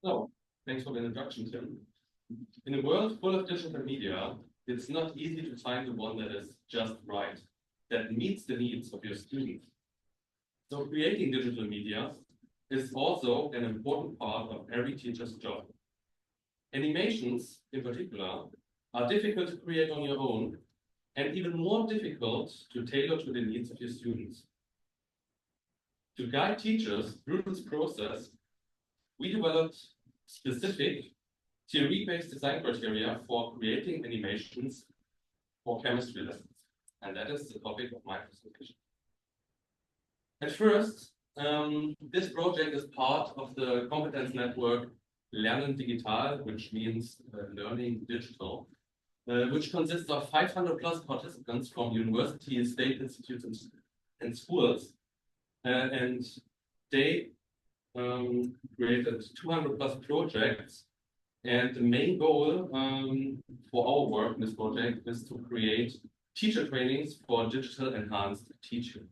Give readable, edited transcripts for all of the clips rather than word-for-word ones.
So, thanks for the introduction, Tim. In a world full of digital media, it's not easy to find the one that is just right, that meets the needs of your students. So creating digital media is also an important part of every teacher's job. Animations, in particular, are difficult to create on your own and even more difficult to tailor to the needs of your students. To guide teachers through this process, we developed specific theory-based design criteria for creating animations for chemistry lessons. And that is the topic of my presentation. At first, this project is part of the competence network Lernen Digital, which means learning digital, which consists of 500 plus participants from universities, state institutes, and schools. And they created 200 plus projects. And the main goal for our work in this project is to create teacher trainings for digital enhanced teaching.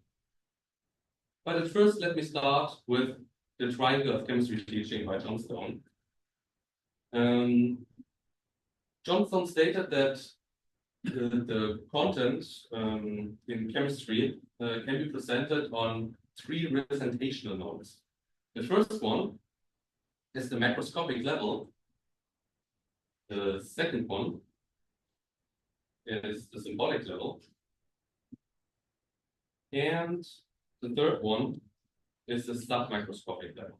But at first, let me start with the triangle of chemistry teaching by John Stone. John Stone stated that the content in chemistry can be presented on 3 representational modes. The first one is the macroscopic level. The second one is the symbolic level. And the third one is the submicroscopic level.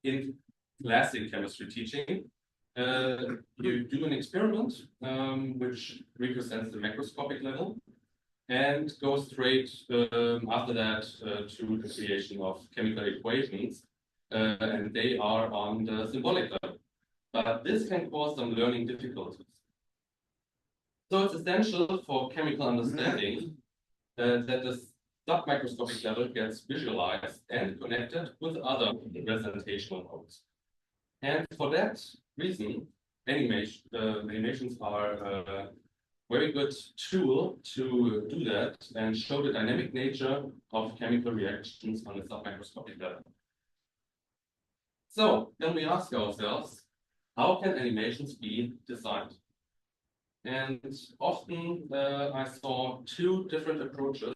In classic chemistry teaching, you do an experiment which represents the macroscopic level and go straight after that to the creation of chemical equations, and they are on the symbolic level. But this can cause some learning difficulties. So it's essential for chemical understanding that the submicroscopic level gets visualized and connected with other representational modes. And for that reason, animations are a very good tool to do that and show the dynamic nature of chemical reactions on the submicroscopic level. So then we ask ourselves, how can animations be designed? And often I saw 2 different approaches.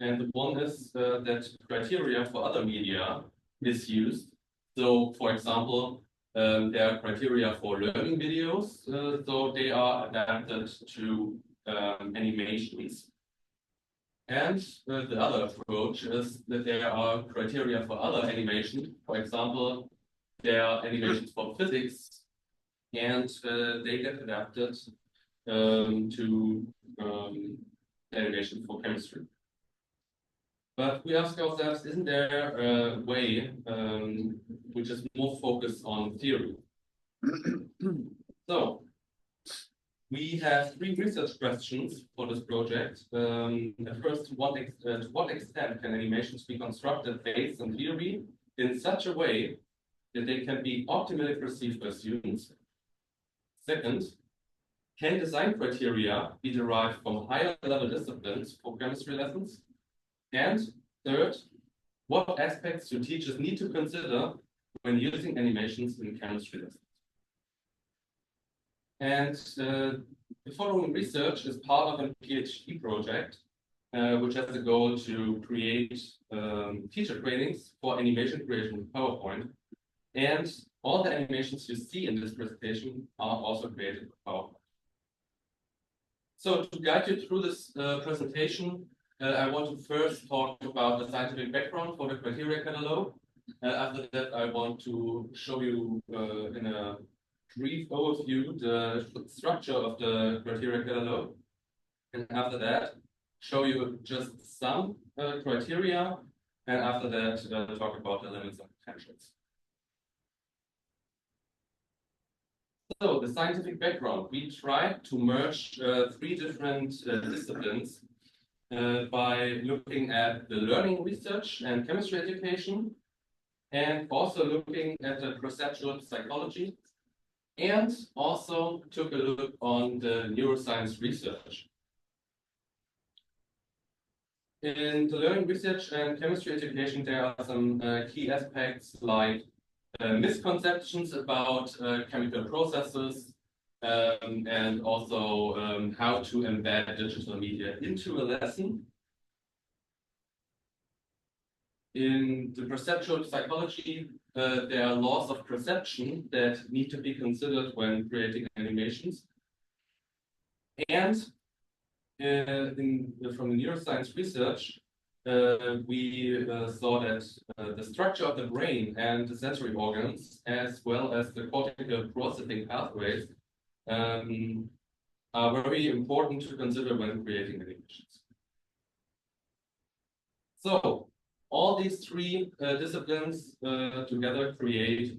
And the one is that criteria for other media is used. So, for example, there are criteria for learning videos, so they are adapted to animations. And the other approach is that there are criteria for other animation. For example, there are animations for physics, and they get adapted to animation for chemistry. But we ask ourselves, isn't there a way which is more focused on theory? So we have 3 research questions for this project. At first, to what extent can animations be constructed based on theory in such a way that they can be optimally perceived by students? Second, can design criteria be derived from higher level disciplines for chemistry lessons? And third, what aspects do teachers need to consider when using animations in chemistry lessons? And the following research is part of a PhD project, which has the goal to create teacher trainings for animation creation with PowerPoint. And all the animations you see in this presentation are also created with PowerPoint. So to guide you through this presentation, I want to first talk about the scientific background for the criteria catalog. After that, I want to show you in a brief overview the structure of the criteria catalog. And after that, show you just some criteria. And after that, talk about the limits and potentials. So the scientific background, we tried to merge 3 different disciplines by looking at the learning research and chemistry education, and also looking at the perceptual psychology, and also took a look on the neuroscience research. in the learning research and chemistry education, there are some key aspects like misconceptions about chemical processes and also how to embed digital media into a lesson. In the perceptual psychology, there are laws of perception that need to be considered when creating animations. And from the neuroscience research, we saw that the structure of the brain and the sensory organs, as well as the cortical processing pathways, are very important to consider when creating animations. So, all these three disciplines together create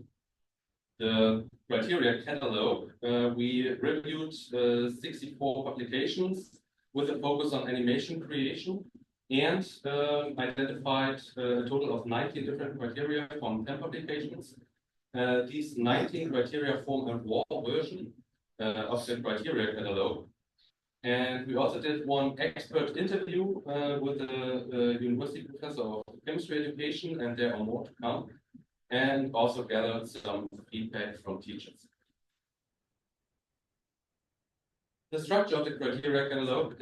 the criteria catalog. We reviewed 64 publications with a focus on animation creation and identified a total of 19 different criteria from 10 publications. These 19 criteria form a raw version of the criteria catalog. And we also did one expert interview with a university professor of chemistry education, and there are more to come, and also gathered some feedback from teachers. The structure of the criteria catalog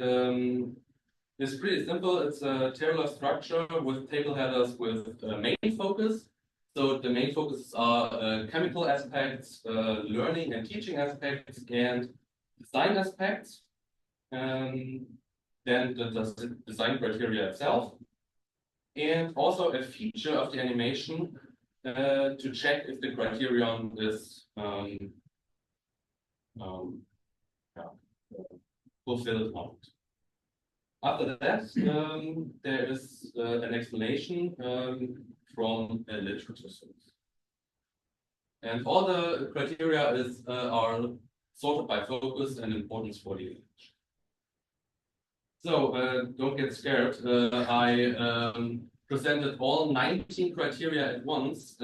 is pretty simple. It's a tabular structure with table headers with main focus. So the main focuses are chemical aspects, learning and teaching aspects, and design aspects. Then the design criteria itself, and also a feature of the animation to check if the criterion is fulfilled or not. After that, there is an explanation from a literature source. And all the criteria are sorted by focus and importance for the image. So don't get scared. I presented all 19 criteria at once.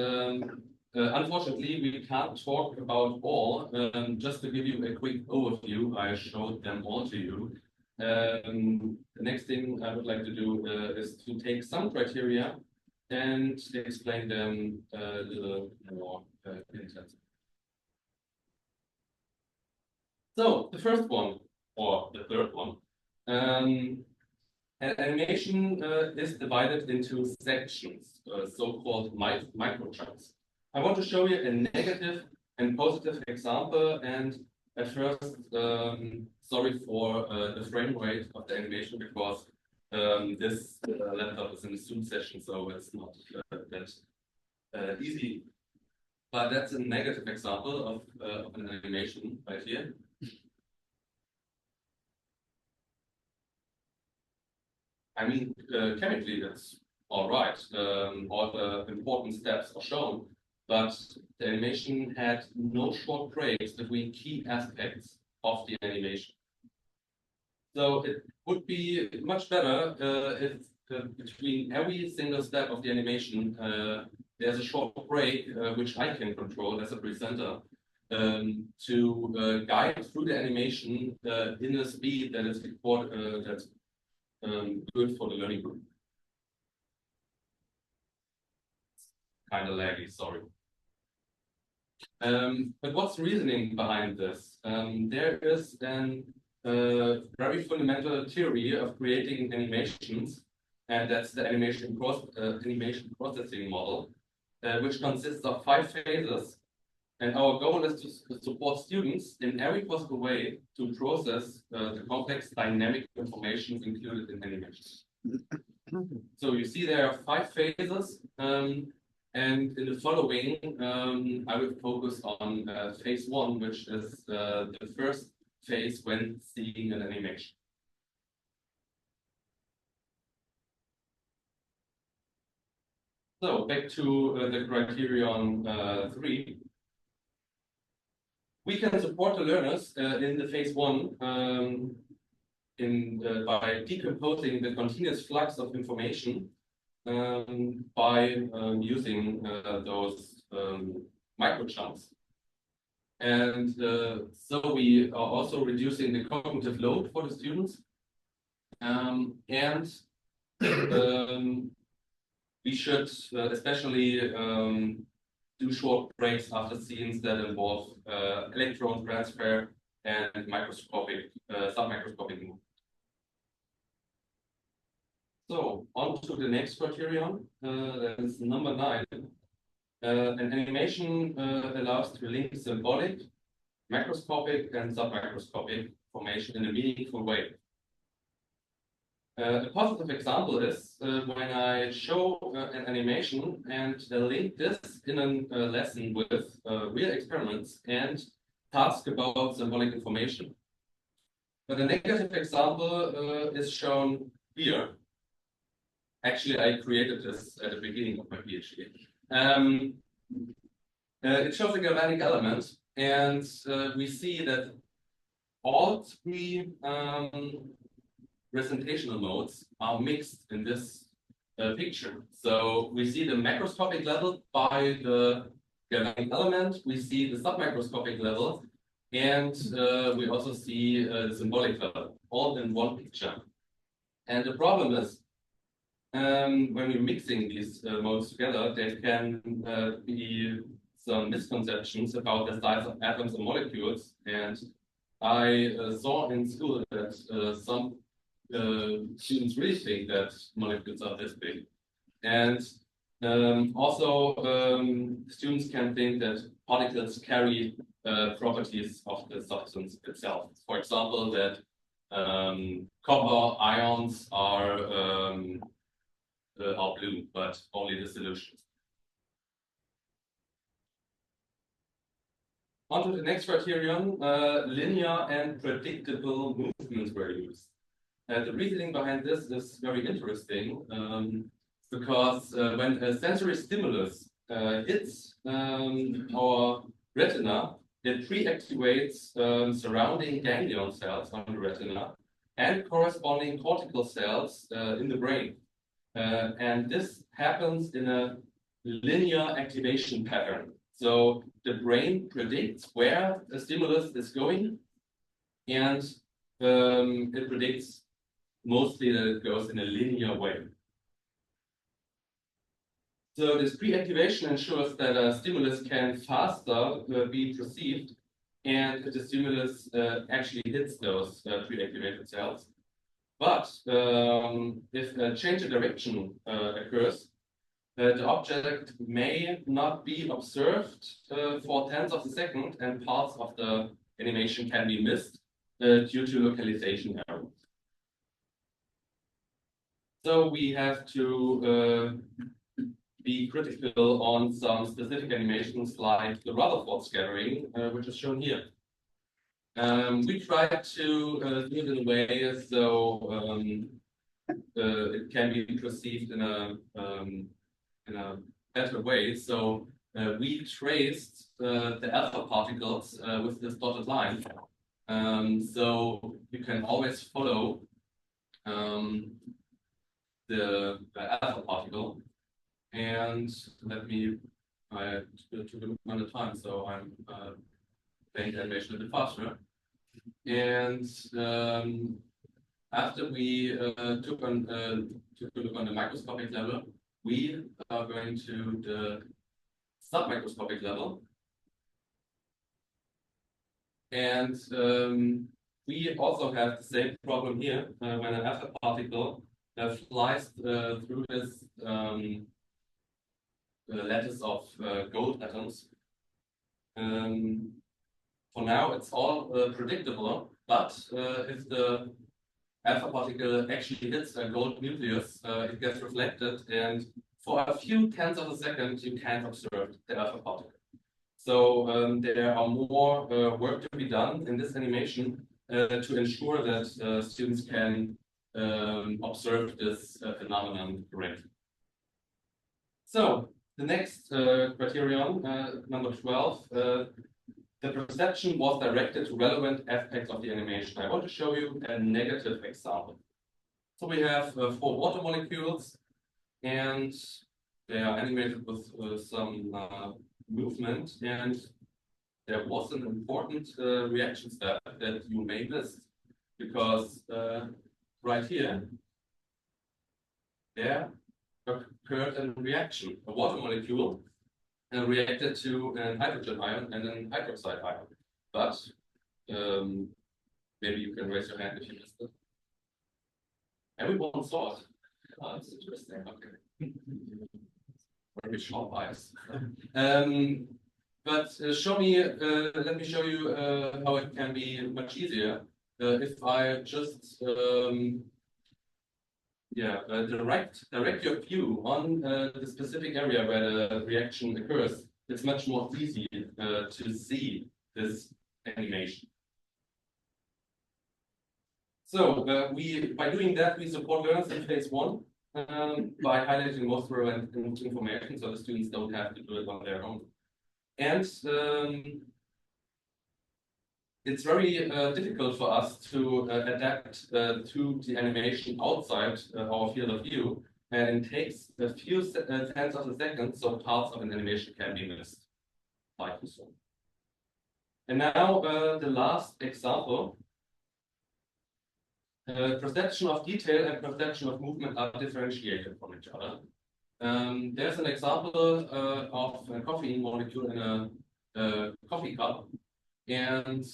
Unfortunately, we can't talk about all. Just to give you a quick overview, I showed them all to you. The next thing I would like to do is to take some criteria and explain them a little more intensively. So the first one, or the third one, an animation is divided into sections, so-called microchunks. I want to show you a negative and positive example, and at first, sorry for the frame rate of the animation, because this laptop is in a Zoom session, so it's not that easy. But that's a negative example of an animation right here. I mean, chemically, that's all right. All the important steps are shown, but the animation had no short breaks between key aspects of the animation. So it would be much better if between every single step of the animation, there's a short break, which I can control as a presenter, to guide through the animation in a speed that is that's good for the learning group. Kind of laggy, sorry. But what's the reasoning behind this? There is a very fundamental theory of creating animations, and that's the animation processing model, which consists of 5 phases. And our goal is to support students in every possible way to process the complex dynamic information included in animations. So you see there are 5 phases, and in the following, I will focus on phase 1, which is the first phase when seeing an animation. So back to the criterion 3. We can support the learners in the phase 1 by decomposing the continuous flux of information by using those microchunks. And so we are also reducing the cognitive load for the students. And we should especially do short breaks after scenes that involve electron transfer and microscopic, submicroscopic movement. So on to the next criterion, that is number 9. An animation allows to link symbolic, macroscopic, and submicroscopic information in a meaningful way. A positive example is when I show an animation and link this in a lesson with real experiments and task about symbolic information. But a negative example is shown here. Actually, I created this at the beginning of my PhD. It shows a galvanic element, and we see that all 3 presentational modes are mixed in this picture. So we see the macroscopic level by the galvanic element, we see the submicroscopic level, and we also see the symbolic level, all in one picture. And the problem is, when we're mixing these modes together, there can be some misconceptions about the size of atoms and molecules. And I saw in school that some students really think that molecules are this big. And also, students can think that particles carry properties of the substance itself. For example, that copper ions are blue, but only the solutions. On to the next criterion, linear and predictable movements were used. The reasoning behind this is very interesting because when a sensory stimulus hits our retina, it pre-activates surrounding ganglion cells on the retina and corresponding cortical cells in the brain. And this happens in a linear activation pattern. So the brain predicts where the stimulus is going, and it predicts mostly that it goes in a linear way. So this pre-activation ensures that a stimulus can faster be perceived, and the stimulus actually hits those pre-activated cells. But if a change of direction occurs, the object may not be observed for tenths of a second, and parts of the animation can be missed due to localization errors. So we have to be critical on some specific animations like the Rutherford scattering, which is shown here. We tried to do it in a way so it can be perceived in a better way. So we traced the alpha particles with this dotted line. So you can always follow the alpha particle. And let me, I took a look on the time, so I'm playing the animation a bit faster. And after we took a look on the microscopic level, we are going to the submicroscopic level. And we also have the same problem here when an alpha particle flies through this lattice of gold atoms. For now, it's all predictable, but if the alpha particle actually hits a gold nucleus, it gets reflected, and for a few tenths of a second, you can't observe the alpha particle. So there are more work to be done in this animation to ensure that students can observe this phenomenon correctly. So the next criterion, number 12, the perception was directed to relevant aspects of the animation. I want to show you a negative example. So we have 4 water molecules, and they are animated with some movement, and there was an important reaction step that you may miss, because right here, there occurred a reaction. A water molecule reacted to an hydrogen ion and an hydroxide ion. But maybe you can raise your hand if you missed it. Everyone saw it. Oh, that's interesting. Okay. Very sharp eyes. But let me show you how it can be much easier if I just direct your view on the specific area where the reaction occurs. It's much more easy to see this animation. So by doing that, we support learners in phase 1 by highlighting most relevant information, so the students don't have to do it on their own. And it's very difficult for us to adapt to the animation outside our field of view, and it takes a few tenths of a second, so parts of an animation can be missed, like so. And now the last example. Perception of detail and perception of movement are differentiated from each other. There's an example of a coffee molecule in a coffee cup. And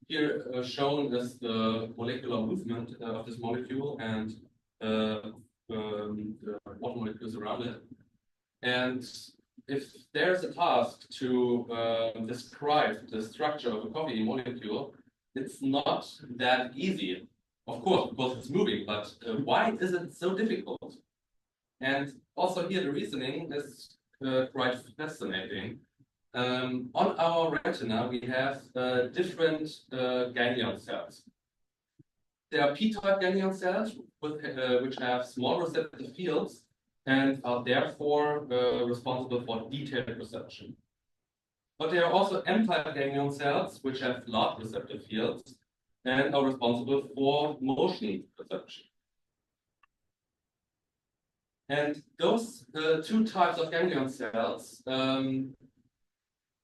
here shown is the molecular movement of this molecule and the water molecules around it. And if there's a task to describe the structure of a coffee molecule, it's not that easy. Of course, because it's moving, but why is it so difficult? And also here the reasoning is quite fascinating. On our retina, we have different ganglion cells. There are p-type ganglion cells which have small receptive fields and are therefore responsible for detailed perception. But there are also M-type ganglion cells which have large receptive fields and are responsible for motion perception. And those two types of ganglion cells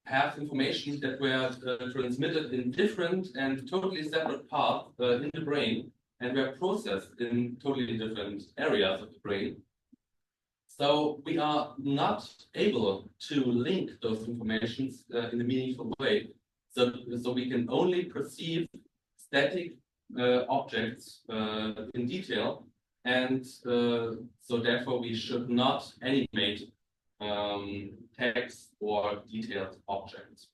have information that were transmitted in different and totally separate paths in the brain and were processed in totally different areas of the brain. So we are not able to link those informations in a meaningful way. So we can only perceive static objects in detail, and so therefore we should not animate text or detailed objects.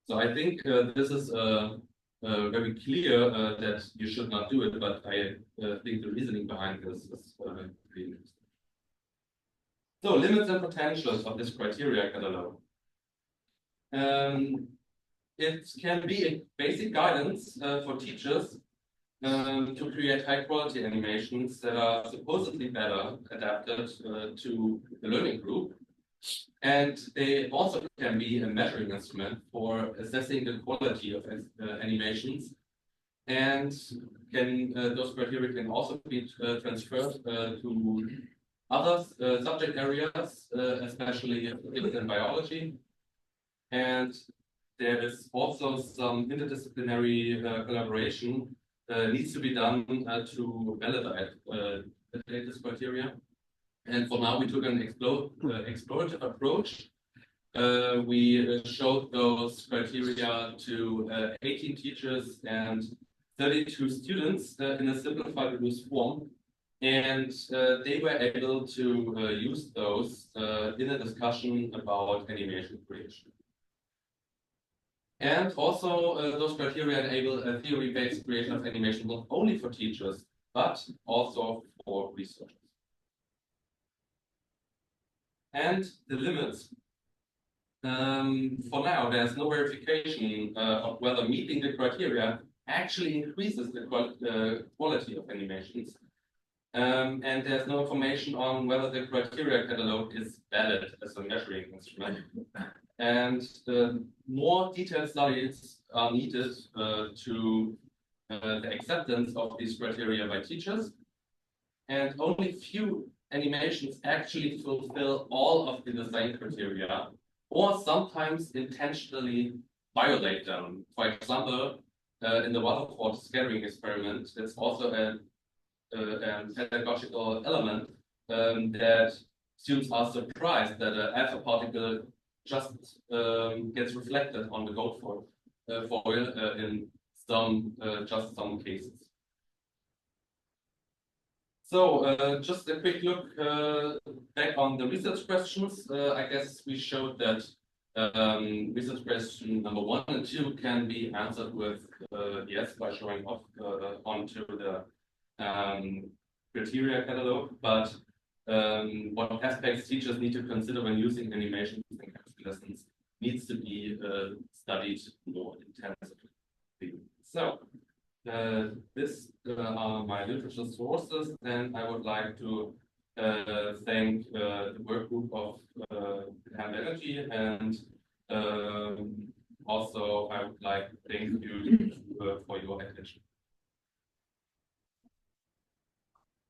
So I think this is very clear that you should not do it, but I think the reasoning behind this is really interesting. So limits and potentials of this criteria catalog. It can be a basic guidance for teachers to create high quality animations that are supposedly better adapted to the learning group. And they also can be a measuring instrument for assessing the quality of animations. And those criteria can also be transferred to other subject areas, especially in biology. And there is also some interdisciplinary collaboration needs to be done to validate this criteria. And for now, we took an explorative approach. We showed those criteria to 18 teachers and 32 students in a simplified reduced form. And they were able to use those in a discussion about animation creation. And also, those criteria enable a theory-based creation of animation not only for teachers, but also for researchers. And the limits. For now, there's no verification of whether meeting the criteria actually increases the quality of animations. And there's no information on whether the criteria catalog is valid as a measuring instrument. And more detailed studies are needed to the acceptance of these criteria by teachers. And only few animations actually fulfill all of the design criteria, or sometimes intentionally violate them. For example, in the Waterford scattering experiment, it's also a and pedagogical element that students are surprised that an alpha particle just gets reflected on the gold foil in just some cases. So just a quick look back on the research questions. I guess we showed that research question number 1 and 2 can be answered with yes by showing off onto the criteria catalog, but what aspects teachers need to consider when using animations in chemistry lessons needs to be studied more intensively. So this are my literature sources, and I would like to thank the work group of Hand Energy, and also I would like to thank you for your attention.